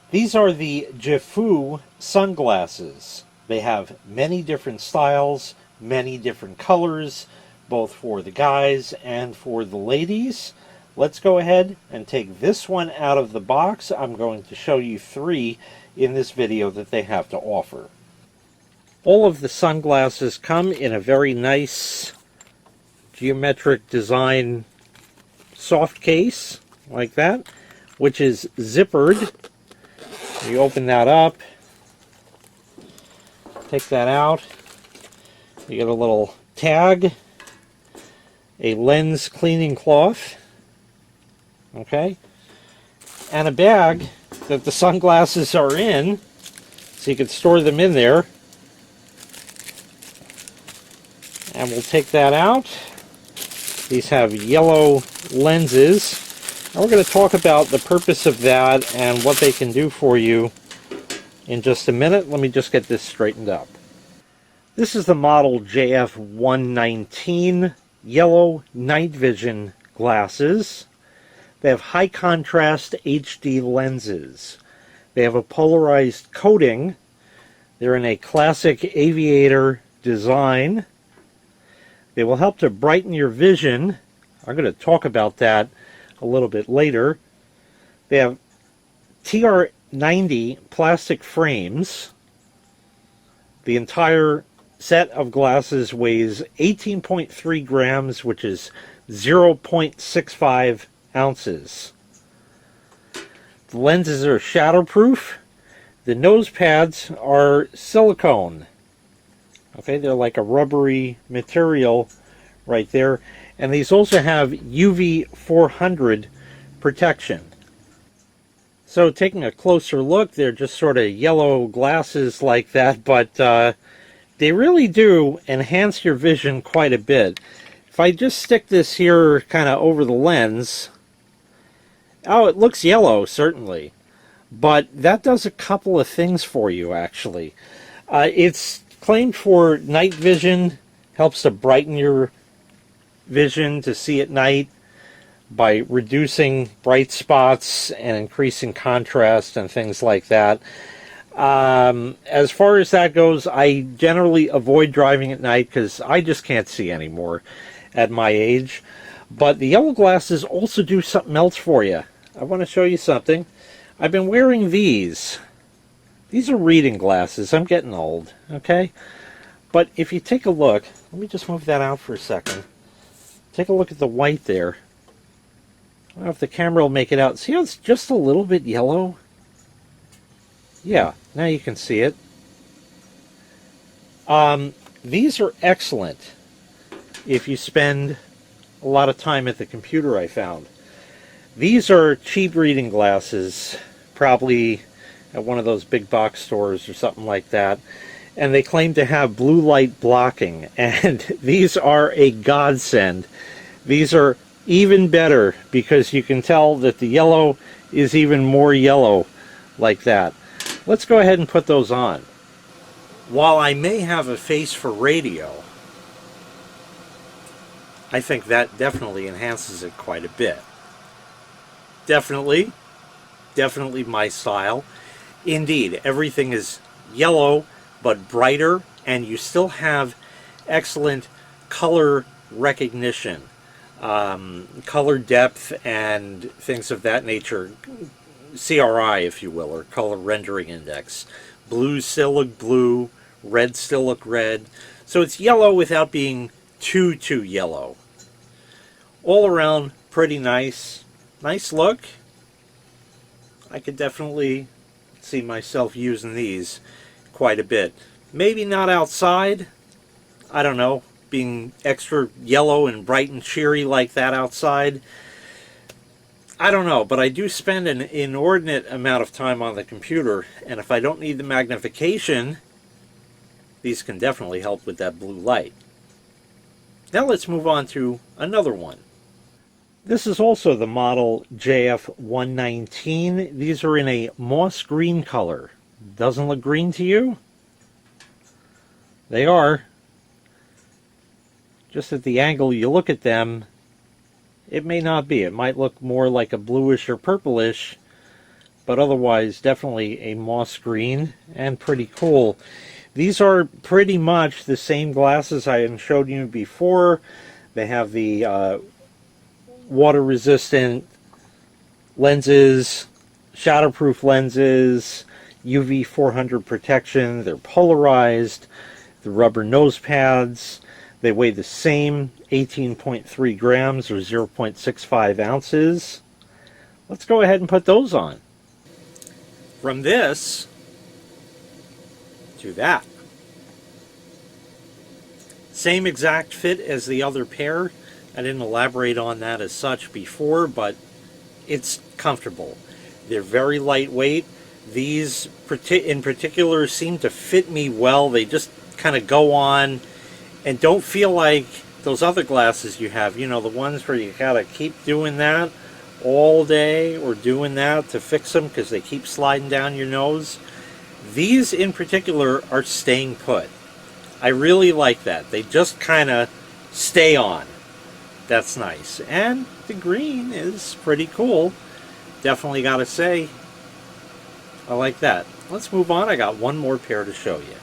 These are the JEFOO sunglasses. They have many different styles, many different colors, both for the guys and for the ladies. Let's go ahead and take this one out of the box. I'm going to show you 3 in this video that they have to offer. All of the sunglasses come in a very nice geometric design soft case like that, which is zippered. You open that up, take that out, you get a little tag, a lens cleaning cloth, okay, and a bag that the sunglasses are in, so you can store them in there. And we'll take that out. These have yellow lenses. And we're going to talk about the purpose of that and what they can do for you in just a minute. Let me just get this straightened up. This is the model JF119 yellow night vision glasses. They have high contrast HD lenses. They have a polarized coating. They're in a classic aviator design. They will help to brighten your vision. I'm going to talk about that a little bit later. They have TR90 plastic frames. The entire set of glasses weighs 18.3 grams, which is 0.65 ounces. The lenses are shatterproof. The nose pads are silicone. Okay, they're like a rubbery material right there. And these also have UV 400 protection. So taking a closer look, they're just sort of yellow glasses like that, but they really do enhance your vision quite a bit. If I just stick this here kind of over the lens, oh, it looks yellow, certainly. But that does a couple of things for you, actually. It's claimed for night vision, helps to brighten your vision to see at night by reducing bright spots and increasing contrast and things like that. As far as that goes, I generally avoid driving at night because I just can't see anymore at my age. But the yellow glasses also do something else for you. I want to show you something. I've been wearing these. These are reading glasses. I'm getting old, okay? But if you take a look, let me just move that out for a second. Take a look at the white there. I don't know if the camera will make it out. See how it's just a little bit yellow? Yeah, now you can see it. These are excellent if you spend a lot of time at the computer, I found. These are cheap reading glasses, probably at one of those big box stores or something like that, and they claim to have blue light blocking, and these are a godsend. These are even better because you can tell that the yellow is even more yellow like that. Let's go ahead and put those on. While I may have a face for radio, I think that definitely enhances it quite a bit. Definitely my style. Indeed, everything is yellow but brighter, and you still have excellent color recognition, color depth and things of that nature. CRI, if you will, or color rendering index. Blue still look blue, red still look red. So it's yellow without being too yellow. All around pretty nice. Nice look. I could definitely see myself using these quite a bit. Maybe not outside. I don't know, being extra yellow and bright and cheery like that outside. I don't know, but I do spend an inordinate amount of time on the computer, and if I don't need the magnification, these can definitely help with that blue light. Now let's move on to another one. This is also the model JF119. These are in a moss green color. Doesn't look green to you? They are. Just at the angle you look at them, it may not be. It might look more like a bluish or purplish, but otherwise definitely a moss green and pretty cool. These are pretty much the same glasses I had showed you before. They have the water resistant lenses, shatterproof lenses, UV 400 protection. They're polarized. The rubber nose pads. They weigh the same, 18.3 grams or 0.65 ounces. Let's go ahead and put those on. From this to that. Same exact fit as the other pair. I didn't elaborate on that as such before, but it's comfortable. They're very lightweight. These in particular seem to fit me well. They just kind of go on and don't feel like those other glasses you have. You know, the ones where you gotta keep doing that all day or doing that to fix them because they keep sliding down your nose. These in particular are staying put. I really like that. They just kind of stay on. That's nice. And the green is pretty cool. Definitely gotta say, I like that. Let's move on. I got one more pair to show you.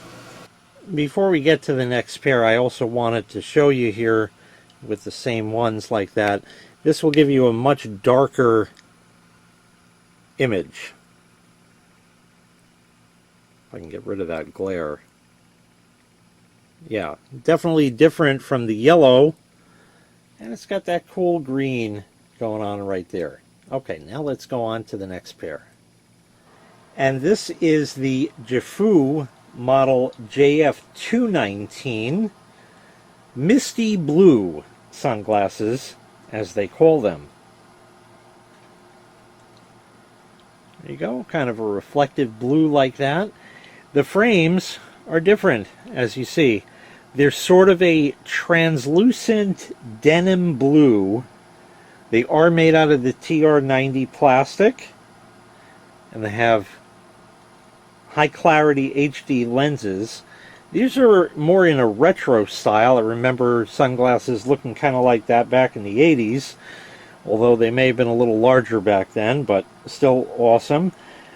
Before we get to the next pair, I also wanted to show you here with the same ones like that. This will give you a much darker image. If I can get rid of that glare. Yeah, definitely different from the yellow. And it's got that cool green going on right there. Okay, now let's go on to the next pair. And this is the JEFOO model JF219 Misty Blue sunglasses, as they call them. There you go, kind of a reflective blue like that. The frames are different, as you see. They're sort of a translucent denim blue. They are made out of the TR90 plastic, and they have high clarity HD lenses. These are more in a retro style. I remember sunglasses looking kind of like that back in the 80s, although they may have been a little larger back then, but still awesome.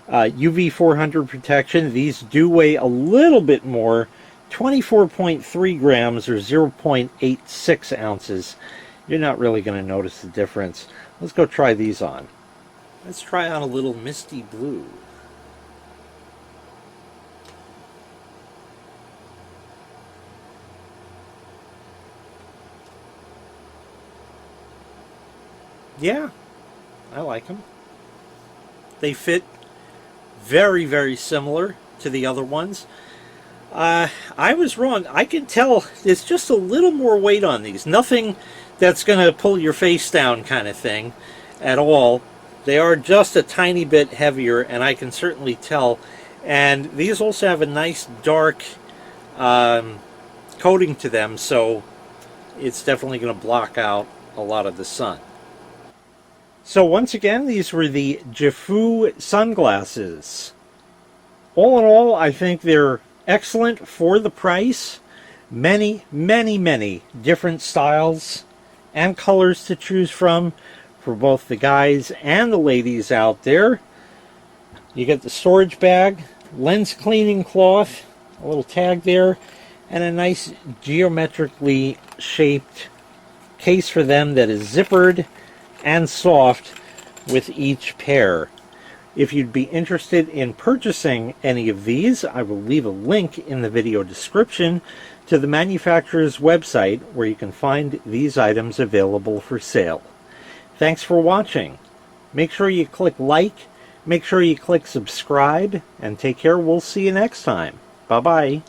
UV 400 protection. These do weigh a little bit more, 24.3 grams or 0.86 ounces. You're not really going to notice the difference. Let's go try these on. Let's try on a little misty blue. Yeah, I like them. They fit very, very similar to the other ones. I was wrong. I can tell there's just a little more weight on these. Nothing that's going to pull your face down kind of thing at all. They are just a tiny bit heavier, and I can certainly tell. And these also have a nice dark coating to them, so it's definitely going to block out a lot of the sun. So once again, these were the JEFOO sunglasses. All in all, I think they're excellent for the price. Many, many, many different styles and colors to choose from for both the guys and the ladies out there. You get the storage bag, lens cleaning cloth, a little tag there, and a nice geometrically shaped case for them that is zippered and soft with each pair. If you'd be interested in purchasing any of these, I will leave a link in the video description to the manufacturer's website where you can find these items available for sale. Thanks for watching. Make sure you click like, make sure you click subscribe, and take care. We'll see you next time. Bye-bye.